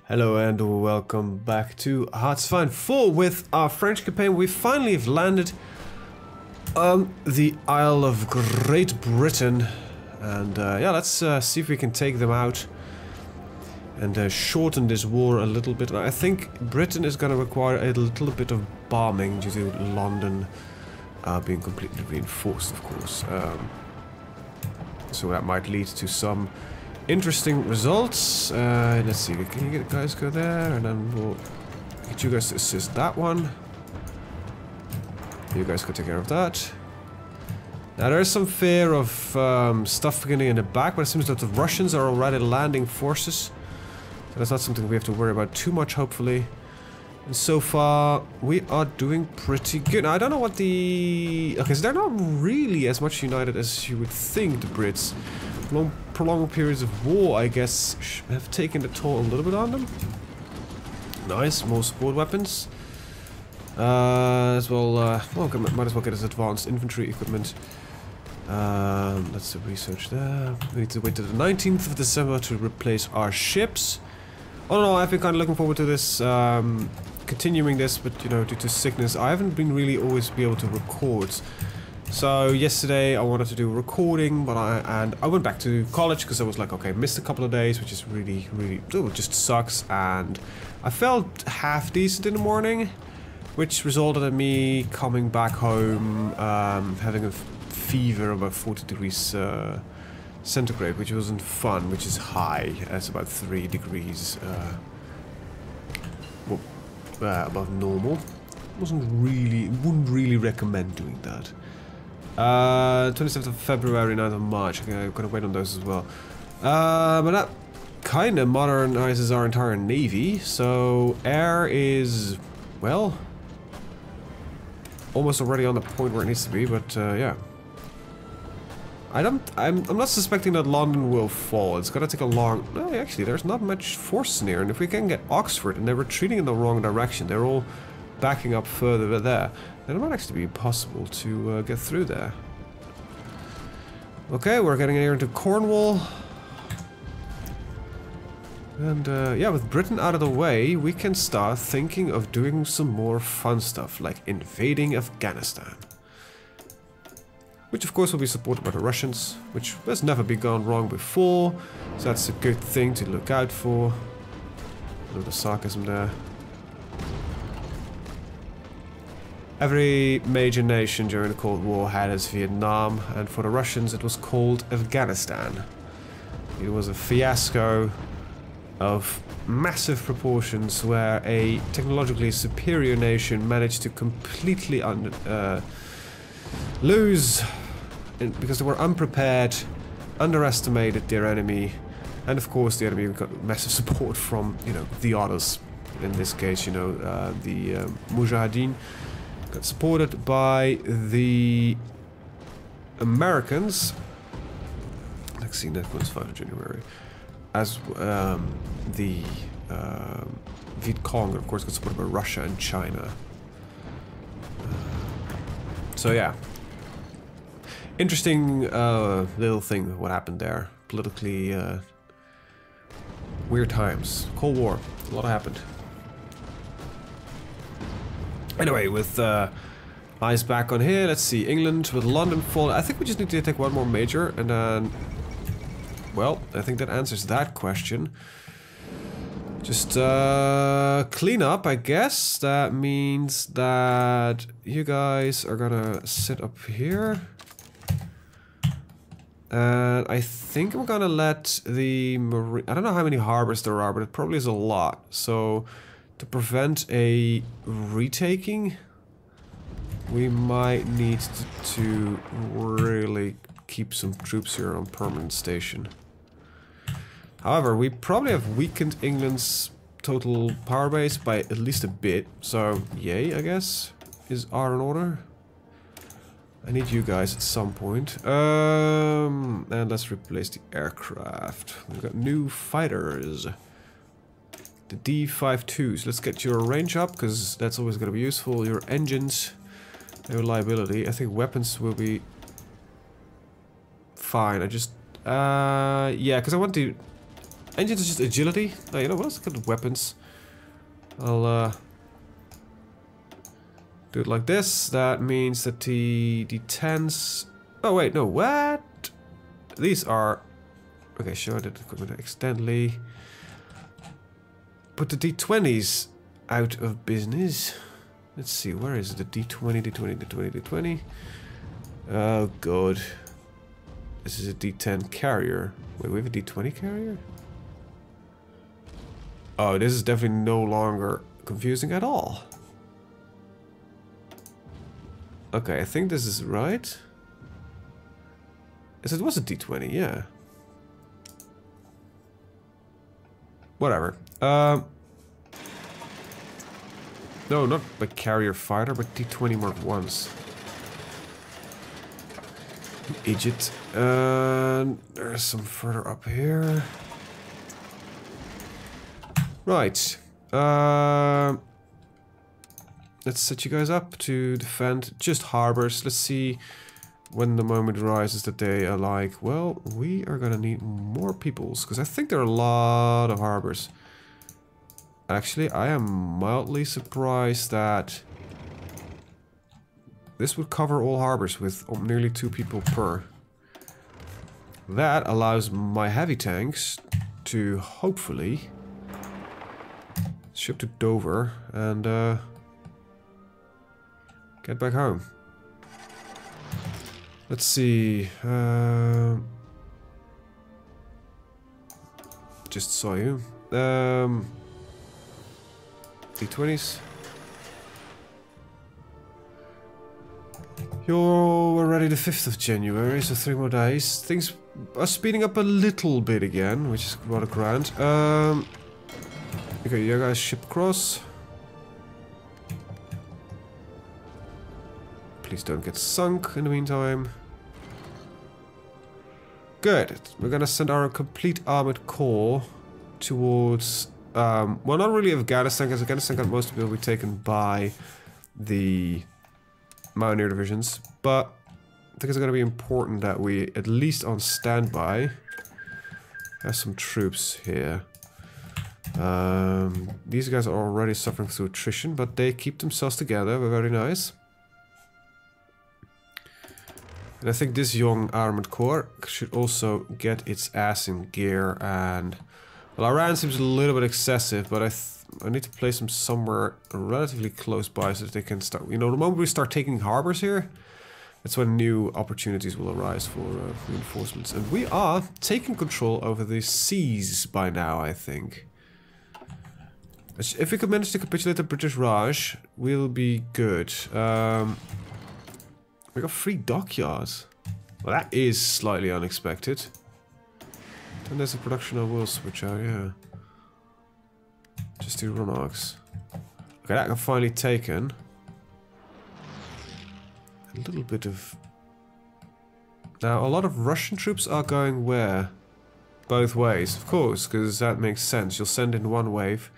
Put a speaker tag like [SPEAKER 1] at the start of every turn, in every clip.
[SPEAKER 1] Hello and welcome back to HoI4 with our French campaign. We finally have landed on the Isle of Great Britain, and yeah, let's see if we can take them out and shorten this war a little bit. I think Britain is going to require a little bit of bombing due to London being completely reinforced, of course. So that might lead to some interesting results. Let's see, can you guys go there, and then we'll get you guys to assist that one. You guys can take care of that. Now there is some fear of stuff beginning in the back, but it seems that the Russians are already landing forces. So that's not something we have to worry about too much, hopefully. And so far, we are doing pretty good. Now, I don't know what the... Okay, so they're not really as much united as you would think, the Brits. Prolonged periods of war, I guess, have taken the toll a little bit on them. Nice, more support weapons. As well, well, might as well get us advanced infantry equipment. Let's do research there. We need to wait till the 19th of December to replace our ships. Oh no, I've been kind of looking forward to this, continuing this, but you know, due to sickness, I haven't been really always be able to record. So yesterday I wanted to do a recording, but I went back to college because I was like, okay, missed a couple of days, which is really, it just sucks. And I felt half decent in the morning, which resulted in me coming back home, having a fever of about 40 degrees centigrade, which wasn't fun, which is high. That's about 3 degrees above normal. Wouldn't really recommend doing that. 27th of February, 9th of March. Okay, I've got to wait on those as well. But that kind of modernizes our entire navy. So air is, well, almost already on the point where it needs to be. But yeah, I'm not suspecting that London will fall. It's gonna take a long. No, actually, there's not much force near, and if we can get Oxford, and they're retreating in the wrong direction, they're all backing up further there, then it might actually be possible to get through there. Okay, we're getting here into Cornwall. And yeah, with Britain out of the way, we can start thinking of doing some more fun stuff, like invading Afghanistan. Which of course will be supported by the Russians, which has never been gone wrong before, so that's a good thing to look out for. A little sarcasm there. Every major nation during the Cold War had its Vietnam, and for the Russians it was called Afghanistan. It was a fiasco of massive proportions where a technologically superior nation managed to completely lose because they were unprepared, underestimated their enemy, and of course the enemy got massive support from, you know, the others. In this case, you know, the Mujahideen. Got supported by the Americans. Let's see, that was 5th of January. As the Viet Cong, of course, got supported by Russia and China. So yeah, interesting little thing what happened there. Politically weird times. Cold War, a lot happened. Anyway, with eyes back on here, let's see, England with London fall. I think we just need to take one more major, and then, well, I think that answers that question. Just clean up, I guess. That means that you guys are gonna sit up here. And I think I'm gonna let the marine... I don't know how many harbors there are, but it probably is a lot. So to prevent a retaking, we might need to really keep some troops here on permanent station. However, we probably have weakened England's total power base by at least a bit, so yay, I guess, is R in order. I need you guys at some point. And let's replace the aircraft. We've got new fighters. The D-52s. Let's get your range up, because that's always going to be useful. Your engines, their reliability. I think weapons will be fine. I just... yeah, because I want to Engines is just agility. Oh, you know what? Let's look at the weapons. I'll do it like this. That means that the D10s... Oh wait, no, what? These are... Okay, sure, that equipment extendly. Put the D20s out of business. Let's see, where is it? The D20, D20, D20, D20. Oh god. This is a D10 carrier. Wait, we have a D20 carrier? Oh, this is definitely no longer confusing at all. Okay, I think this is right. Yes, it was a D20, yeah. Whatever. No, not the carrier fighter, but D20 Mark 1s. Idiot. There's some further up here. Right. Let's set you guys up to defend just harbors. Let's see when the moment rises that they are like, well, we are gonna need more peoples, because I think there are a lot of harbors. Actually, I am mildly surprised that this would cover all harbors with nearly 2 people per. That allows my heavy tanks to hopefully ship to Dover and get back home. Let's see. Just saw you. D20s. You're already the 5th of January, so 3 more days. Things are speeding up a little bit again, which is rather grand. Okay, you guys ship across. Please don't get sunk in the meantime. Good. We're gonna send our complete armored corps towards... well, not really Afghanistan, because Afghanistan got most of it will be taken by the Mountaineer divisions, but I think it's going to be important that we, at least on standby, have some troops here. These guys are already suffering through attrition, but they keep themselves together. We're very nice. And I think this young armored corps should also get its ass in gear. And well, Iran seems a little bit excessive, but I need to place them somewhere relatively close by so that they can start. You know, the moment we start taking harbors here, that's when new opportunities will arise for reinforcements. And we are taking control over the seas by now, I think. If we could manage to capitulate the British Raj, we'll be good. We got 3 dockyards. Well, that is slightly unexpected. Then there's a production I will switch out, yeah. Just do run arcs. Okay, that got finally taken. A little bit of... Now, a lot of Russian troops are going where? Both ways, of course, because that makes sense. You'll send in one wave,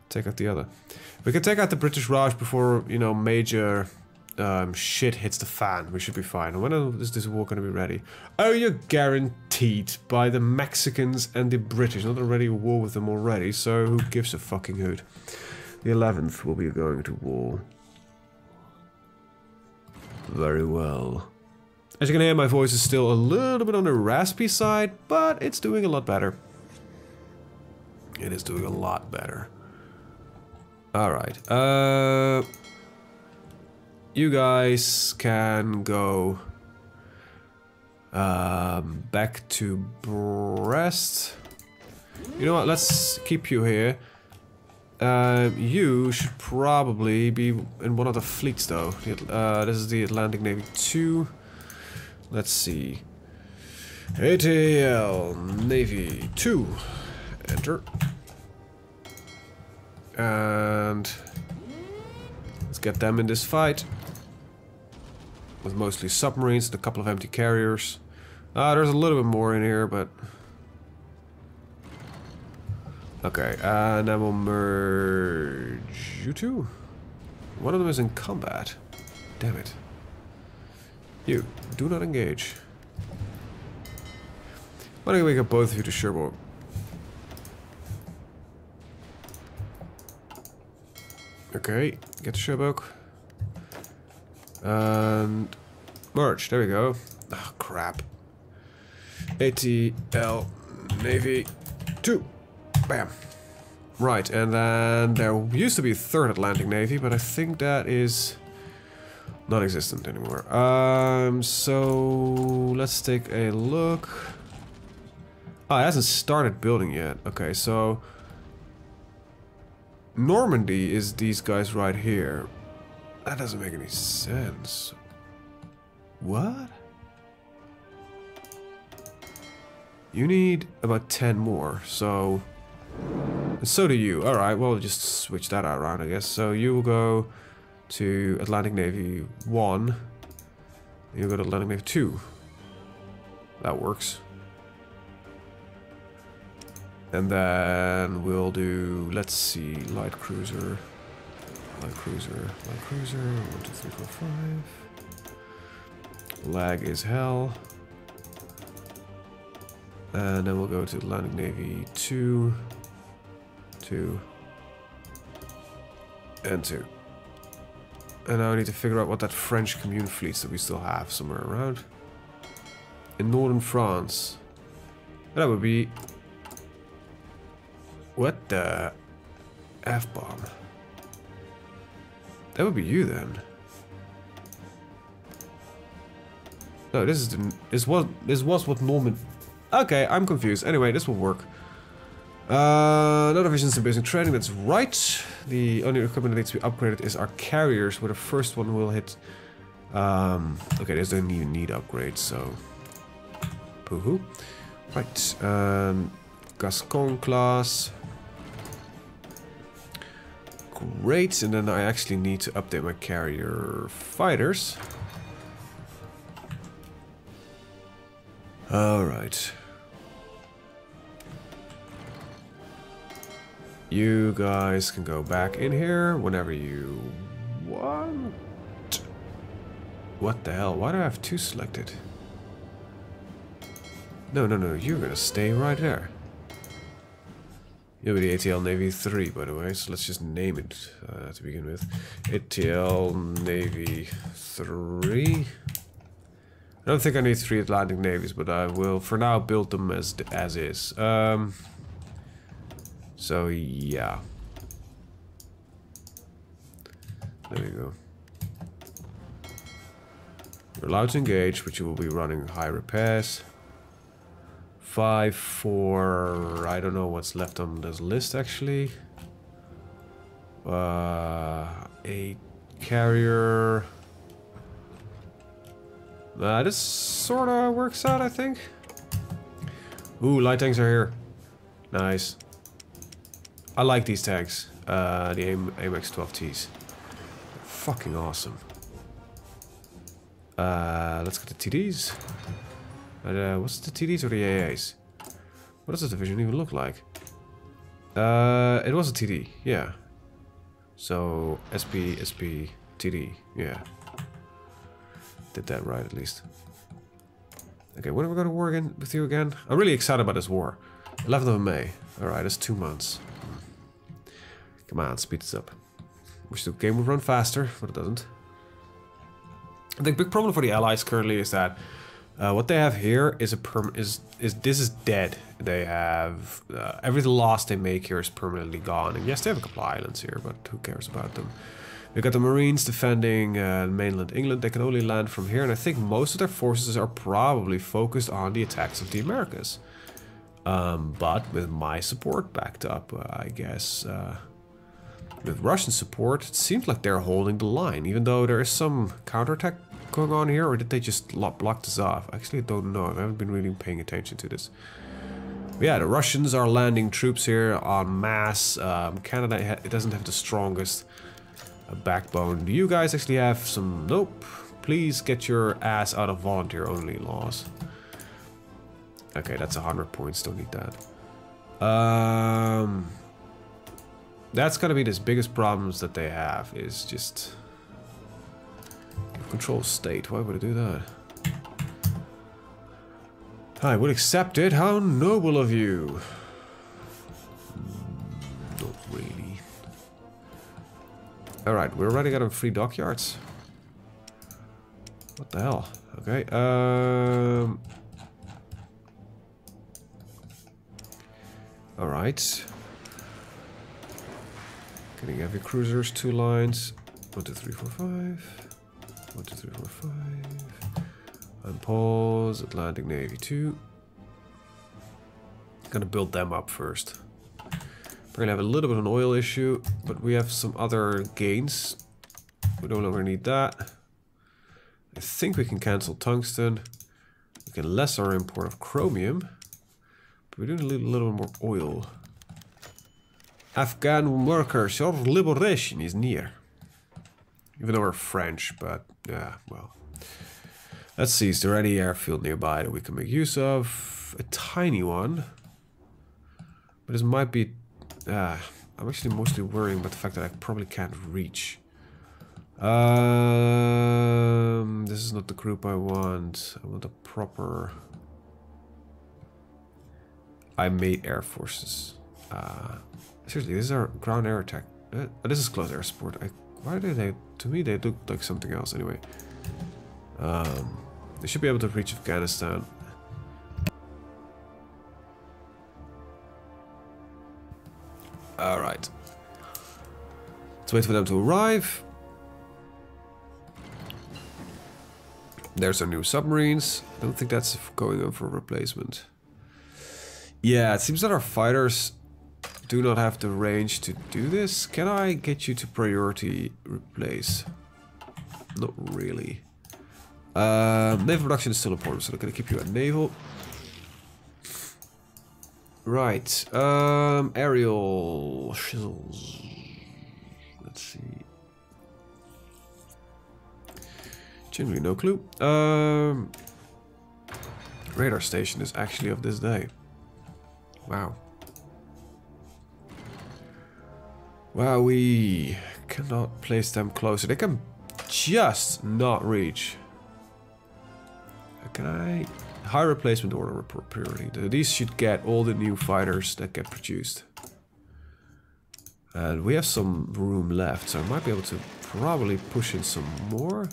[SPEAKER 1] take out the other. We can take out the British Raj before, you know, major shit hits the fan. We should be fine. When is this war going to be ready? Oh, you're guaranteed by the Mexicans and the British. Not already at war with them already, so who gives a fucking hoot? The 11th will be going to war. Very well. As you can hear, my voice is still a little bit on the raspy side, but it's doing a lot better. It is doing a lot better. Alright, you guys can go back to Brest. You know what, let's keep you here. You should probably be in one of the fleets though. This is the Atlantic Navy 2. Let's see. ATL Navy 2. Enter. And let's get them in this fight. With mostly submarines and a couple of empty carriers. There's a little bit more in here, but... Okay, and then we'll merge you two. One of them is in combat. Damn it. You, do not engage. Why don't we get both of you to Cherbourg? Okay, get the showboat. And merge, there we go. Oh, crap. ATL Navy 2. Bam. Right, and then there used to be a third Atlantic Navy, but I think that is non-existent anymore. So let's take a look. Oh, it hasn't started building yet. Okay, so Normandy is these guys right here. That doesn't make any sense. What? You need about 10 more, so... And so do you. Alright, well, just switch that around, I guess. So you will go to Atlantic Navy 1. You go to Atlantic Navy 2. That works. And then we'll do, let's see, light cruiser. Light cruiser, light cruiser. 1, 2, 3, 4, 5. Lag is hell. And then we'll go to Atlantic Navy 2, 2, and 2. And now I need to figure out what that French commune fleets that we still have somewhere around. In northern France. That would be... What the... F-bomb? That would be you then. No, this is the... This was what Norman... Okay, I'm confused. Anyway, this will work. Another efficiency in basic training, that's right. The only equipment that needs to be upgraded is our carriers, where the first one will hit... okay, this doesn't even need upgrades, so... Poohoo. Right, Gascon class. Great, and then I actually need to update my carrier fighters. Alright. You guys can go back in here whenever you want. What the hell? Why do I have 2 selected? No, no, no. You're gonna stay right there. You'll be the ATL Navy 3, by the way, so let's just name it to begin with. ATL Navy 3. I don't think I need 3 Atlantic Navies, but I will, for now, build them as is. So, yeah. There we go. You're allowed to engage, but you will be running high repairs. 5, 4... I don't know what's left on this list, actually. 8 carrier... this sort of works out, I think. Ooh, light tanks are here. Nice. I like these tanks. The AMX 12Ts. Fucking awesome. Let's get the TDs. What's the TDs or the AAs? What does this division even look like? It was a TD, yeah. So, SP, SP, TD, yeah. Did that right, at least. Okay, when are we going to war again with you again? I'm really excited about this war. 11th of May. Alright, that's 2 months. Come on, speed this up. Wish the game would run faster, but it doesn't. The big problem for the Allies currently is that what they have here is this is dead. They have every loss they make here is permanently gone. And yes, they have a couple islands here, but who cares about them? We've got the Marines defending mainland England. They can only land from here, and I think most of their forces are probably focused on the attacks of the Americas. But with my support backed up, I guess. With Russian support, it seems like they're holding the line, even though there is some counterattack going on here, or did they just block this off? Actually, I don't know. I haven't been really paying attention to this. But yeah, the Russians are landing troops here en masse. Canada, it doesn't have the strongest backbone. Do you guys actually have some... Nope. Please get your ass out of volunteer-only laws. Okay, that's 100 points. Don't need that. That's gonna be the biggest problems that they have, is just... Control state. Why would I do that? I would accept it. How noble of you. Not really. Alright, we're already getting 3 dockyards. What the hell? Okay, alright. Getting heavy cruisers, 2 lines. 1, 2, 3, 4, 5. 1, 2, 3, 4, 5. And pause, Atlantic Navy 2. Gonna build them up first. We're gonna have a little bit of an oil issue, but we have some other gains. We no longer need that. I think we can cancel tungsten. We can less our import of chromium. But we do need a little more oil. Afghan workers, your liberation is near. Even though we're French, but yeah, well. Let's see, is there any airfield nearby that we can make use of? A tiny one. But this might be... I'm actually mostly worrying about the fact that I probably can't reach. This is not the group I want. I want a proper... I made air forces. Seriously, this is our ground air attack. This is close air support. Why do they... To me, they look like something else anyway. They should be able to reach Afghanistan. Alright. Let's wait for them to arrive. There's our new submarines. I don't think that's going on for replacement. Yeah, it seems that our fighters do not have the range to do this. Can I get you to priority replace? Not really. Naval production is still important, so I'm gonna keep you at naval. Right. Aerial shizzles. Let's see. Generally no clue. Radar station is actually of this day. Wow. Wow, we cannot place them closer. They can just not reach. Can I... High replacement order priority. These should get all the new fighters that get produced. And we have some room left, so I might be able to probably push in some more.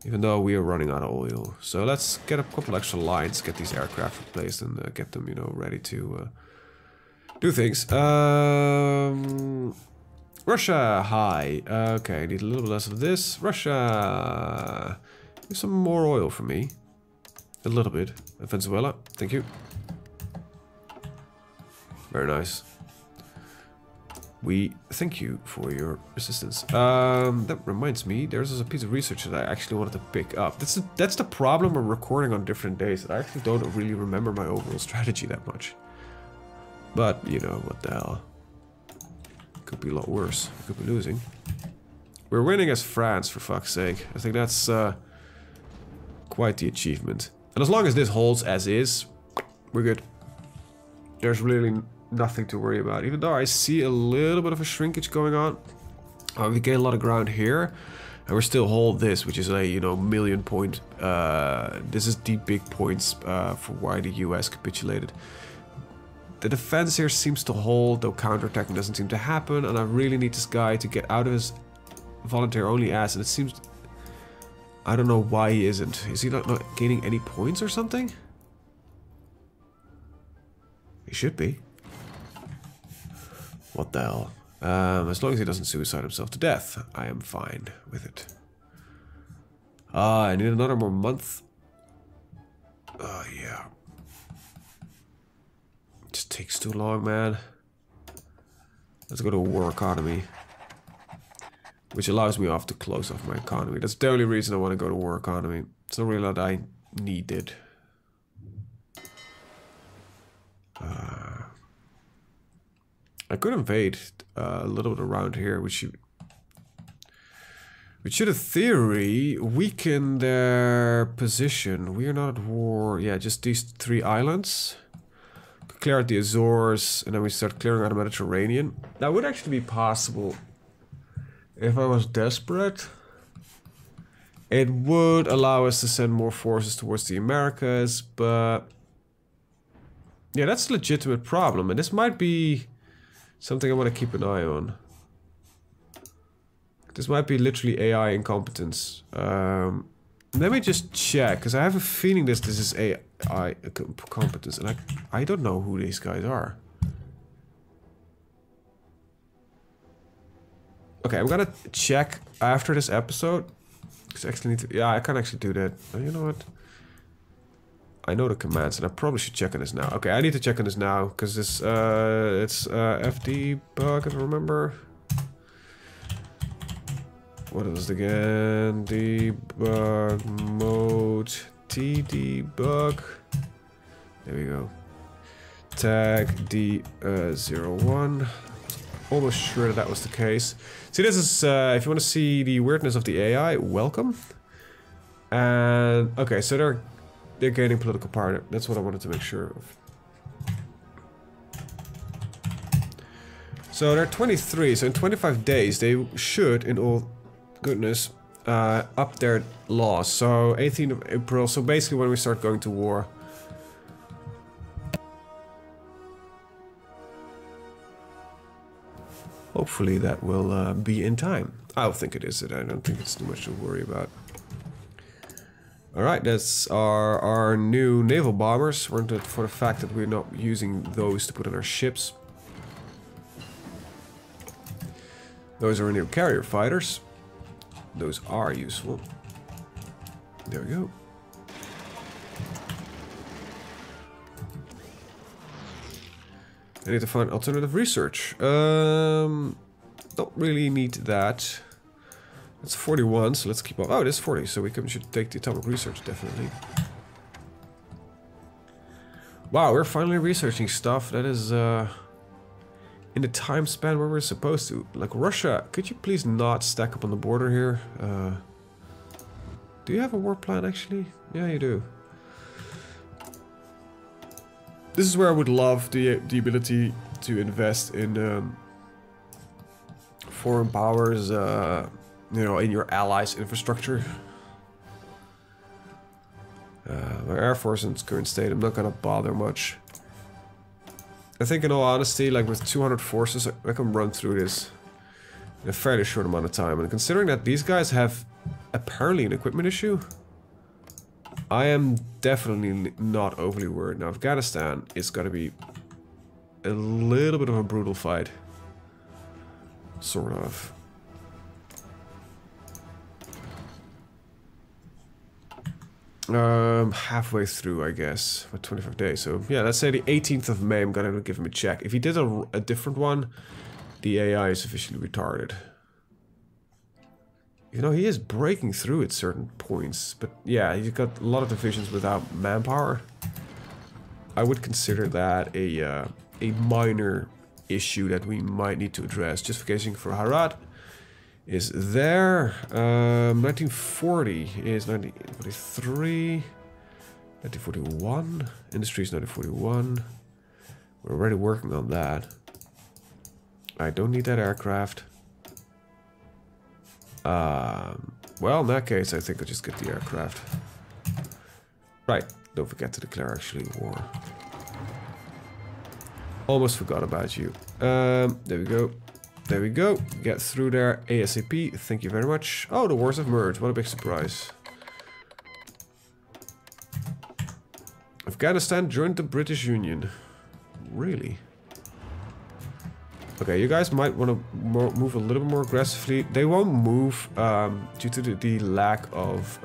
[SPEAKER 1] Even though we are running out of oil. So let's get a couple extra lines, get these aircraft replaced and get them, you know, ready to do things. Russia, hi. Okay, I need a little bit less of this. Russia, give some more oil for me. A little bit. Venezuela, thank you. Very nice. We thank you for your assistance. That reminds me, there's a piece of research that I actually wanted to pick up. That's the problem with recording on different days. That I actually don't really remember my overall strategy that much. But, you know, what the hell. Could be a lot worse. Could be losing. We're winning as France, for fuck's sake. I think that's quite the achievement. And as long as this holds as is, we're good. There's really nothing to worry about. Even though I see a little bit of a shrinkage going on. We gain a lot of ground here. And we still hold this, which is a, you know, million point. This is the big points for why the US capitulated. The defense here seems to hold, though counterattacking doesn't seem to happen. And I really need this guy to get out of his volunteer only ass. And it seems... I don't know why he isn't. Is he not gaining any points or something? He should be. What the hell? As long as he doesn't suicide himself to death, I am fine with it. I need another more month. Oh, yeah. It just takes too long, man. Let's go to a war economy. Which allows me off to close off my economy. That's the only reason I want to go to war economy. It's not really that I need it. I could invade a little bit around here, which should, in theory, weaken their position. We are not at war. Yeah, just these 3 islands. Clear out the Azores, and then we start clearing out the Mediterranean. That would actually be possible if I was desperate. It would allow us to send more forces towards the Americas, but... yeah, that's a legitimate problem, and this might be... something I want to keep an eye on. This might be literally AI incompetence. Let me just check, because I have a feeling this is AI competence, and I don't know who these guys are. Okay, I'm gonna check after this episode. Because I actually need to, yeah, I can actually do that. Oh, you know what? I know the commands, and I probably should check on this now. Okay, I need to check on this now, because this, it's FD bug, if I remember. What is it again? Debug mode TDebug. There we go. Tag D01. Almost sure that was the case. See, this is if you want to see the weirdness of the AI, welcome. And okay, so they're gaining political power. That's what I wanted to make sure of. So they're 23. So in 25 days, they should, in all goodness, up their laws. So 18th of April, so basically when we start going to war. Hopefully that will be in time. I think it is. I don't think it's too much to worry about. Alright, that's our new naval bombers. We're into it for the fact that we're not using those to put on our ships. Those are our new carrier fighters. Those are useful. There we go. I need to find alternative research. Don't really need that. It's 41, so let's keep on. Oh, it is 40, so we should take the atomic research, definitely. Wow, we're finally researching stuff that is in the time span where we're supposed to. Like Russia, could you please not stack up on the border here? Do you have a war plan, actually? Yeah, you do. This is where I would love the ability to invest in foreign powers, you know, in your allies' infrastructure. My Air Force in its current state, I'm not gonna bother much. I think in all honesty, like with 200 forces, I can run through this in a fairly short amount of time. And considering that these guys have apparently an equipment issue, I am definitely not overly worried. Now, Afghanistan is gonna be a little bit of a brutal fight. Sort of. Halfway through, I guess, for 25 days. So yeah, let's say the 18th of May, I'm gonna give him a check. If he did a different one, the AI is officially retarded. You know, he is breaking through at certain points, but yeah, he's got a lot of divisions without manpower. I would consider that a minor issue that we might need to address. Justification for Herat is there. 1940 is 1943, 1941. Industry is 1941. We're already working on that. I don't need that aircraft. Well, in that case, I think I'll just get the aircraft. Right, don't forget to declare actually war. Almost forgot about you. There we go. There we go. Get through there ASAP. Thank you very much. Oh, the wars have merged. What a big surprise. Afghanistan joined the British Union. Really? Okay, you guys might want to move a little bit more aggressively. They won't move due to the lack of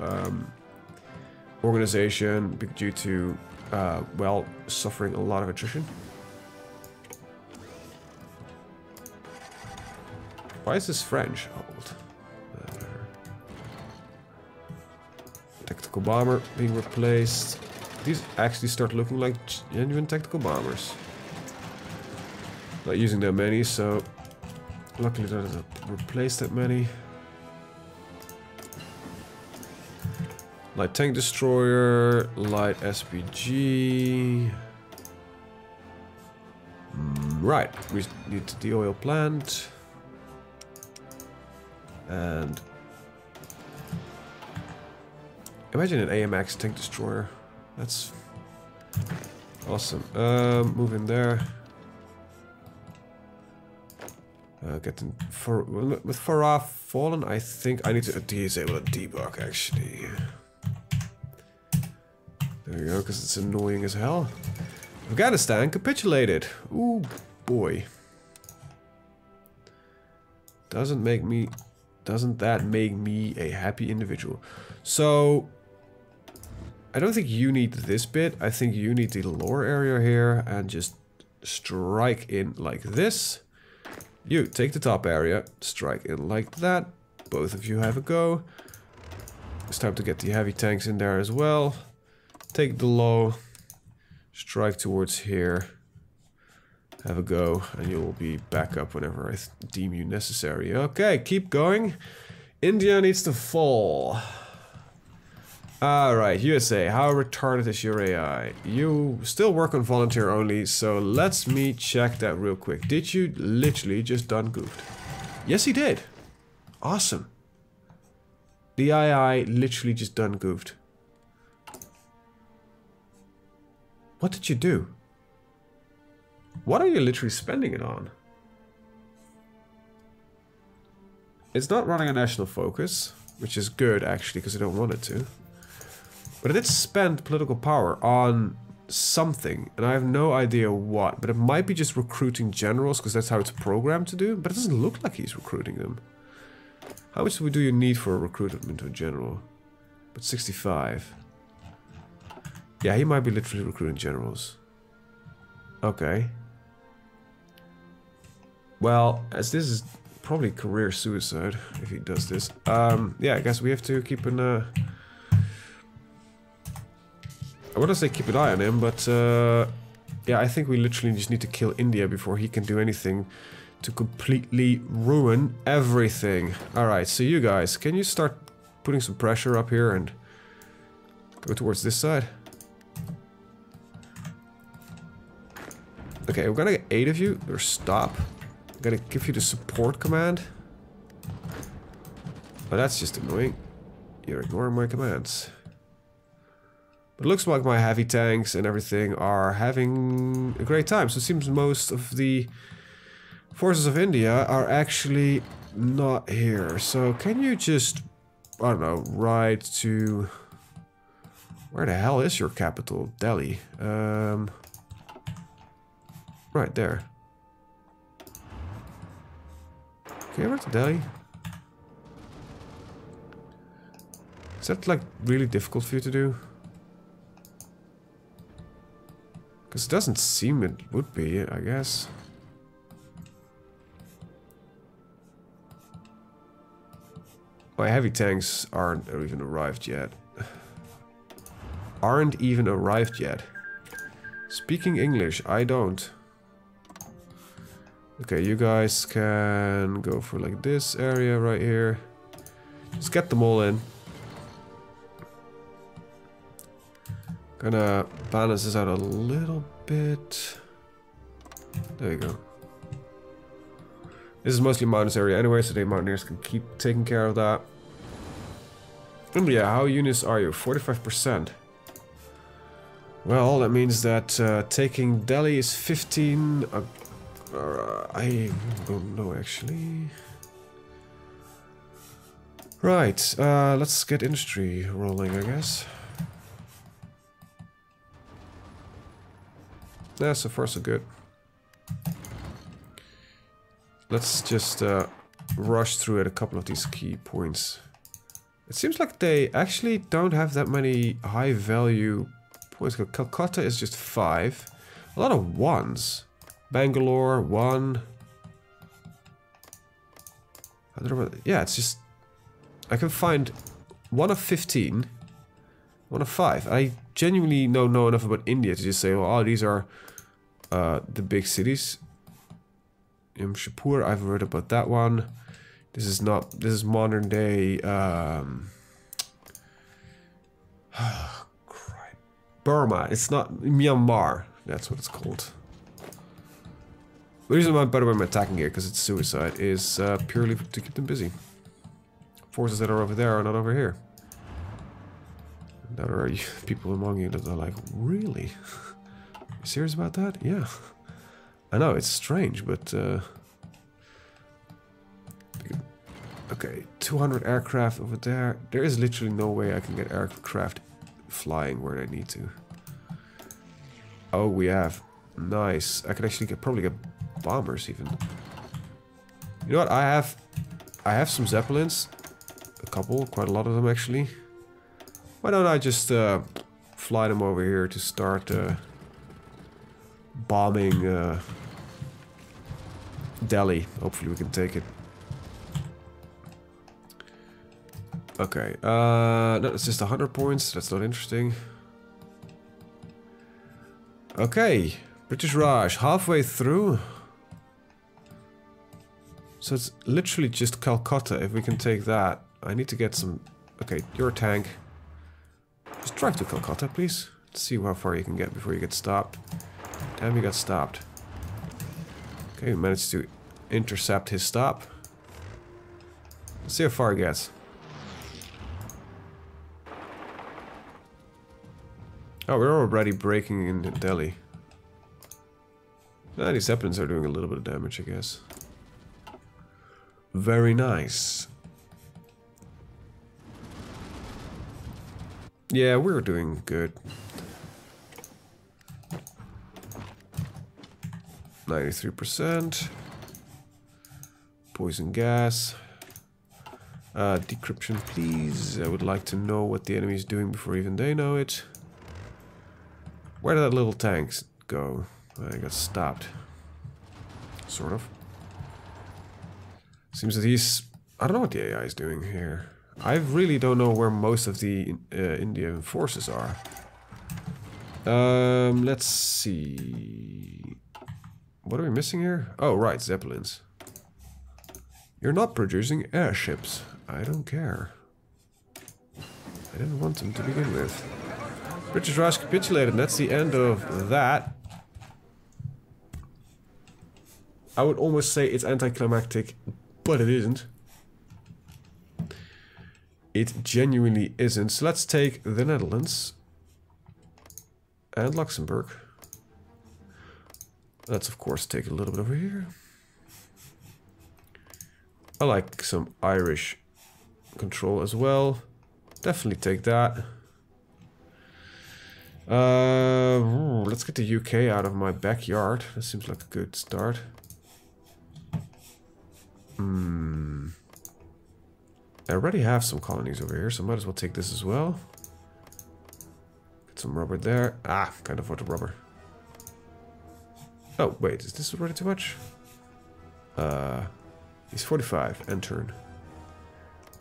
[SPEAKER 1] organization, due to, well, suffering a lot of attrition. Why is this French? Hold. Tactical bomber being replaced. These actually start looking like genuine tactical bombers. Not using that many, so luckily that doesn't replace that many. Light tank destroyer, light SPG. Right, we need the oil plant. And imagine an AMX tank destroyer. That's awesome. Move in there. With Farah fallen, I think I need to disable a debug actually. There we go, because it's annoying as hell. Afghanistan capitulated. Ooh boy. Doesn't that make me a happy individual? So I don't think you need this bit. I think you need the lower area here and just strike in like this. You take the top area, strike in like that. Both of you have a go. It's time to get the heavy tanks in there as well. Take the low, strike towards here. Have a go, and you will be back up whenever I deem you necessary. Okay, keep going. India needs to fall. Alright, USA, how retarded is your AI? You still work on volunteer only, so let's me check that real quick. Did you literally just done goofed? Yes, he did. Awesome. The AI literally just done goofed. What did you do? What are you literally spending it on? It's not running a national focus, which is good actually, because I don't want it to. But it did spend political power on something, and I have no idea what. But it might be just recruiting generals, because that's how it's programmed to do. But it doesn't look like he's recruiting them. How much do you need for a recruitment to a general? But 65. Yeah, he might be literally recruiting generals. Okay. Well, as this is probably career suicide if he does this. Yeah, I guess we have to keep an I want to say keep an eye on him, but yeah, I think we literally just need to kill India before he can do anything to completely ruin everything. Alright, so you guys, can you start putting some pressure up here and go towards this side? Okay, we're gonna get 8 of you, or stop. I'm gonna give you the support command. Oh, that's just annoying. You're ignoring my commands. But it looks like my heavy tanks and everything are having a great time. So it seems most of the forces of India are actually not here. So can you just, I don't know, ride to... Where the hell is your capital? Delhi. Right there. Okay, over to Delhi. Is that like really difficult for you to do? Because it doesn't seem it would be, I guess. My heavy tanks aren't even arrived yet. Aren't even arrived yet. Speaking English, I don't. Okay, you guys can go for like this area right here. Just get them all in. Gonna balance this out a little bit. There you go. This is mostly mountainous area anyway, so the mountaineers can keep taking care of that. And yeah, how units are you? 45%. Well, that means that taking Delhi is 15. I don't know actually. Right, let's get industry rolling, I guess. Yeah, so far so good. Let's just rush through at a couple of these key points. It seems like they actually don't have that many high value points. Calcutta is just 5. A lot of 1s. Bangalore, 1. I don't know what, yeah, it's just... I can find 1 of 15. 1 of 5. I genuinely don't know enough about India to just say, well, oh, these are the big cities. Shapur, I've heard about that one. This is not, this is modern day, Burma. It's not Myanmar. That's what it's called. The reason why, by the way, I'm attacking here, because it's suicide, is purely to keep them busy. Forces that are over there are not over here. There are people among you that are like, really? You serious about that? Yeah. I know, it's strange, but Okay, 200 aircraft over there. There is literally no way I can get aircraft flying where they need to. Oh, we have. Nice. I can actually probably get bombers even. You know what? I have some Zeppelins. A couple, quite a lot of them actually. Why don't I just fly them over here to start bombing Delhi. Hopefully we can take it. Okay, no, it's just 100 points. That's not interesting. Okay, British Raj, halfway through. So it's literally just Calcutta, if we can take that. I need to get some... Okay, you're a tank. Just drive to Calcutta, please. Let's see how far you can get before you get stopped. Damn, you got stopped. Okay, we managed to intercept his stop. Let's see how far he gets. Oh, we're already breaking into Delhi. Ah, these Zeppelins are doing a little bit of damage, I guess. Very nice. Yeah, we're doing good. 93%. Poison gas. Decryption, please. I would like to know what the enemy is doing before even they know it. Where did that little tank go? I got stopped. Sort of. Seems that he's... I don't know what the AI is doing here. I really don't know where most of the Indian forces are. Let's see... What are we missing here? Oh, right, Zeppelins. You're not producing airships. I don't care. I didn't want them to begin with. British Raj capitulated, and that's the end of that. I would almost say it's anticlimactic, but it isn't. It genuinely isn't. So let's take the Netherlands and Luxembourg. Let's of course take a little bit over here. I like some Irish control as well. Definitely take that. Let's get the UK out of my backyard. That seems like a good start. I already have some colonies over here, so I might as well take this as well. Get some rubber there. Ah, can't afford the rubber. Oh, wait, is this already too much? He's 45, end turn.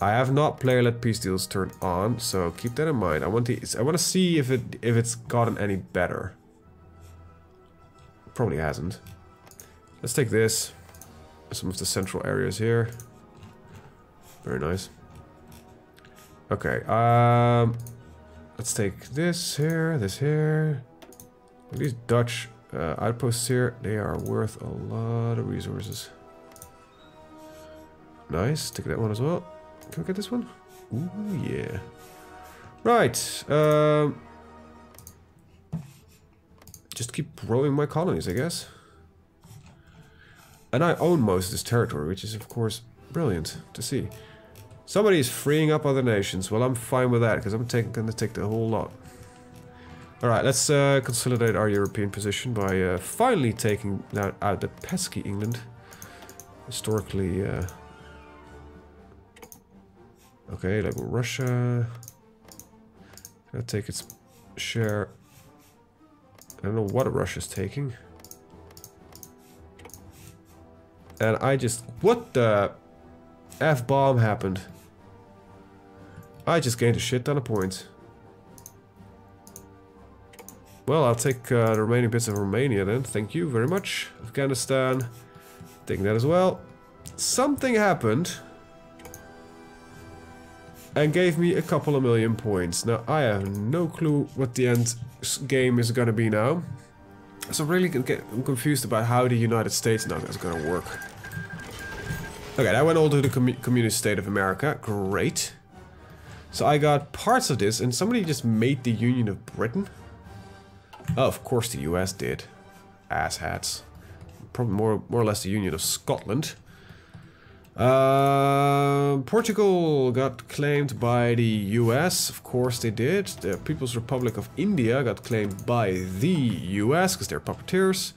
[SPEAKER 1] I have not player-led peace deals turned on, so keep that in mind. I want to see if it's gotten any better. Probably hasn't. Let's take this. Some of the central areas here. Very nice. Okay, let's take this here, this here. These Dutch outposts here, they are worth a lot of resources. Nice, take that one as well. Can we get this one? Ooh, yeah. Right. Just keep growing my colonies, I guess. And I own most of this territory, which is, of course, brilliant to see. Somebody is freeing up other nations. Well, I'm fine with that, because I'm gonna take the whole lot. Alright, let's consolidate our European position by finally taking out the pesky England. Historically... Okay, like Russia. Gonna take its share. I don't know what Russia's taking. And I just... What the F-bomb happened? I just gained a shit ton of points. Well, I'll take the remaining bits of Romania then. Thank you very much. Afghanistan. Taking that as well. Something happened. And gave me a couple of million points. Now, I have no clue what the end game is gonna be now. So I'm really I'm confused about how the United States now is gonna work. Okay, that went all to the communist state of America. Great. So I got parts of this, and somebody just made the Union of Britain. Oh, of course the US did. Asshats. Probably more or less the Union of Scotland. Portugal got claimed by the US, of course they did. The People's Republic of India got claimed by the US because they're puppeteers.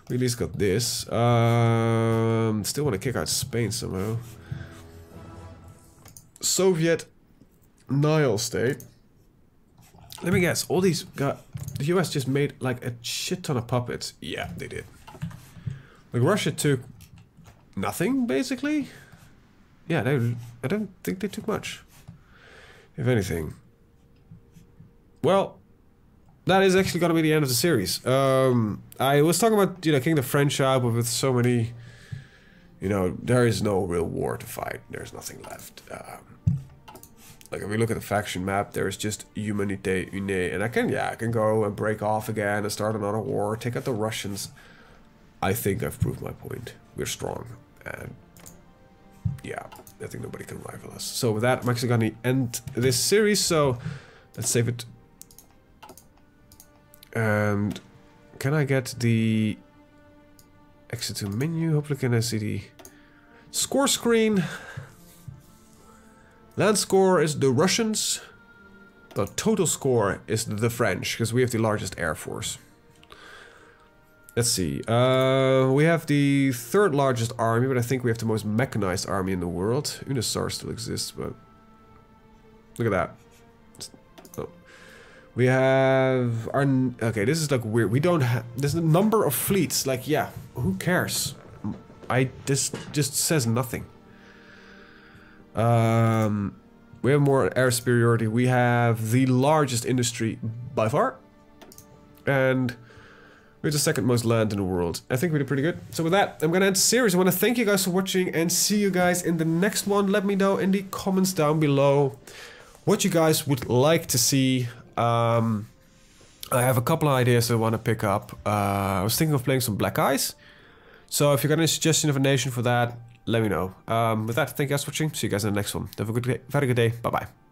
[SPEAKER 1] We at least got this. Still want to kick out Spain somehow. Soviet Nile state. Let me guess, all these got... The US just made like a shit ton of puppets. Yeah, they did. Like Russia took nothing, basically. Yeah, I don't think they took much. If anything. Well, that is actually going to be the end of the series. I was talking about, you know, kicking the French out, but with so many... You know, there is no real war to fight. There's nothing left. Like if we look at the faction map, there's just Humanité Une, and I can go and break off again and start another war, take out the Russians. I think I've proved my point. We're strong, and yeah, I think nobody can rival us. So with that, I'm actually going to end this series. So let's save it. And can I get the exit to menu? Hopefully, can I see the score screen? Land score is the Russians. The total score is the French, because we have the largest air force. Let's see. We have the third largest army, but I think we have the most mechanized army in the world. UNISAR still exists, but look at that. Oh. We have our... Okay, this is like weird. We don't have... There's a number of fleets. Like, yeah, who cares? This just says nothing. We have more air superiority. We have the largest industry by far. And we're the second most land in the world. I think we did pretty good. So with that, I'm gonna end the series. I want to thank you guys for watching and see you guys in the next one. Let me know in the comments down below what you guys would like to see. I have a couple of ideas I want to pick up. I was thinking of playing some Black Eyes. So if you got any suggestion of a nation for that, let me know. With that, thank you guys for watching. See you guys in the next one. Have a good day. Bye-bye.